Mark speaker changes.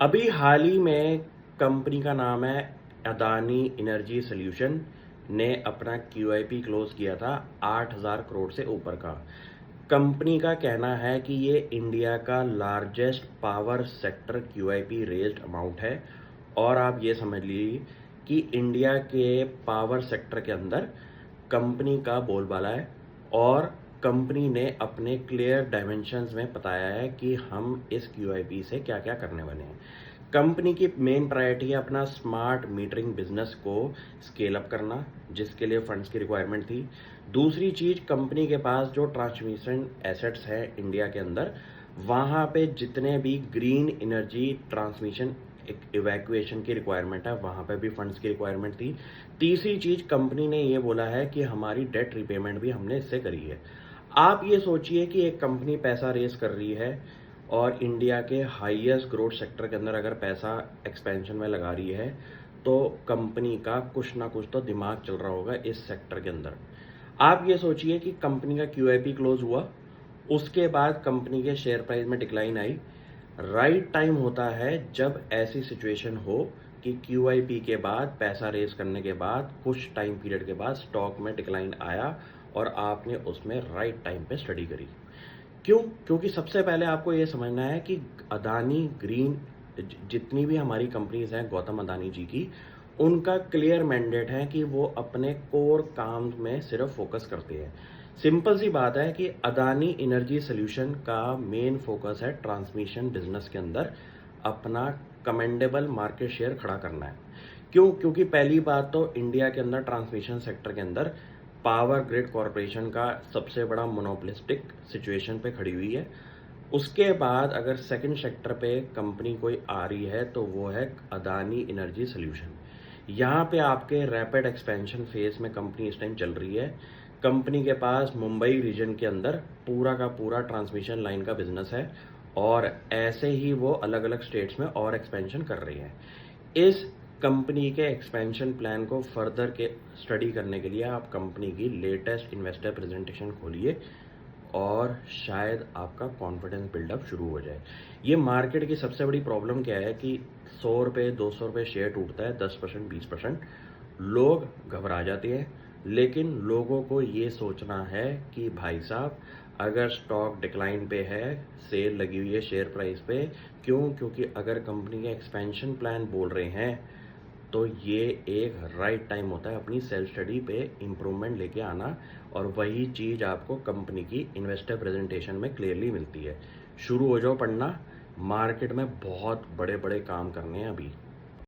Speaker 1: अभी हाल ही में कंपनी का नाम है अदानी एनर्जी सॉल्यूशन ने अपना क्यूआईपी क्लोज किया था 8,000 करोड़ से ऊपर का। कंपनी का कहना है कि ये इंडिया का largest power sector QIP raised amount है और आप ये समझ लीजिए कि इंडिया के पावर सेक्टर के अंदर कंपनी का बोलबाला है और कंपनी ने अपने क्लियर डायमेंशंस में बताया है कि हम इस क्यूआईपी से क्या क्या करने वाले हैं। कंपनी की मेन प्रायोरिटी है अपना स्मार्ट मीटरिंग बिजनेस को स्केल अप करना, जिसके लिए फंड्स की रिक्वायरमेंट थी। दूसरी चीज, कंपनी के पास जो ट्रांसमिशन एसेट्स है इंडिया के अंदर, वहां पे जितने भी ग्रीन एनर्जी ट्रांसमिशन इवैक्यूएशन की रिक्वायरमेंट है वहां पे भी फंड्स की रिक्वायरमेंट थी। तीसरी चीज, कंपनी ने ये बोला है कि हमारी डेट रिपेमेंट भी हमने इससे करी है। आप ये सोचिए कि एक कंपनी पैसा रेस कर रही है और इंडिया के हाईएस्ट ग्रोथ सेक्टर के अंदर अगर पैसा एक्सपेंशन में लगा रही है तो कंपनी का कुछ ना कुछ तो दिमाग चल रहा होगा इस सेक्टर के अंदर। आप ये सोचिए कि कंपनी का क्यूआईपी क्लोज हुआ, उसके बाद कंपनी के शेयर प्राइस में डिक्लाइन आई। राइट टाइम होता है जब ऐसी सिचुएशन हो कि क्यूआईपी के बाद पैसा रेज करने के बाद कुछ टाइम पीरियड के बाद स्टॉक में डिक्लाइन आया और आपने उसमें राइट टाइम पे स्टडी करी। क्यों? क्योंकि सबसे पहले आपको ये समझना है कि अदानी ग्रीन जितनी भी हमारी कंपनीज हैं गौतम अदानी जी की, उनका क्लियर मैंडेट है कि वो अपने कोर काम में सिर्फ फोकस करते हैं। सिंपल सी बात है कि अदानी एनर्जी सॉल्यूशन का मेन फोकस है ट्रांसमिशन बिजनेस के अंदर अपना कमेंडेबल मार्केट शेयर खड़ा करना है। क्यों? क्योंकि पहली बात तो इंडिया के अंदर ट्रांसमिशन सेक्टर के अंदर पावर ग्रिड कॉरपोरेशन का सबसे बड़ा मोनोपोलिस्टिक सिचुएशन पे खड़ी हुई है। उसके बाद अगर सेकंड सेक्टर पे कंपनी कोई आ रही है तो वो है अदानी एनर्जी सॉल्यूशन। यहाँ पे आपके रैपिड एक्सपेंशन फेज में कंपनी इस टाइम चल रही है। कंपनी के पास मुंबई रीजन के अंदर पूरा का पूरा ट्रांसमिशन लाइन का बिजनेस है और ऐसे ही वो अलग अलग स्टेट्स में और एक्सपेंशन कर रही है। इस कंपनी के एक्सपेंशन प्लान को फर्दर के स्टडी करने के लिए आप कंपनी की लेटेस्ट इन्वेस्टर प्रेजेंटेशन खोलिए और शायद आपका कॉन्फिडेंस बिल्डअप शुरू हो जाए। ये मार्केट की सबसे बड़ी प्रॉब्लम क्या है कि 100 रुपये 200 रुपये शेयर टूटता है 10% 20%, लोग घबरा जाते हैं। लेकिन लोगों को ये सोचना है कि भाई साहब, अगर स्टॉक डिक्लाइन पे है, सेल लगी हुई है शेयर प्राइस पे, क्यों? क्योंकि अगर कंपनी के एक्सपेंशन प्लान बोल रहे हैं तो ये एक राइट टाइम होता है अपनी सेल्फ स्टडी पे इम्प्रूवमेंट लेके आना, और वही चीज़ आपको कंपनी की इन्वेस्टर प्रेजेंटेशन में क्लियरली मिलती है। शुरू हो जाओ पढ़ना, मार्केट में बहुत बड़े बड़े काम करने हैं अभी।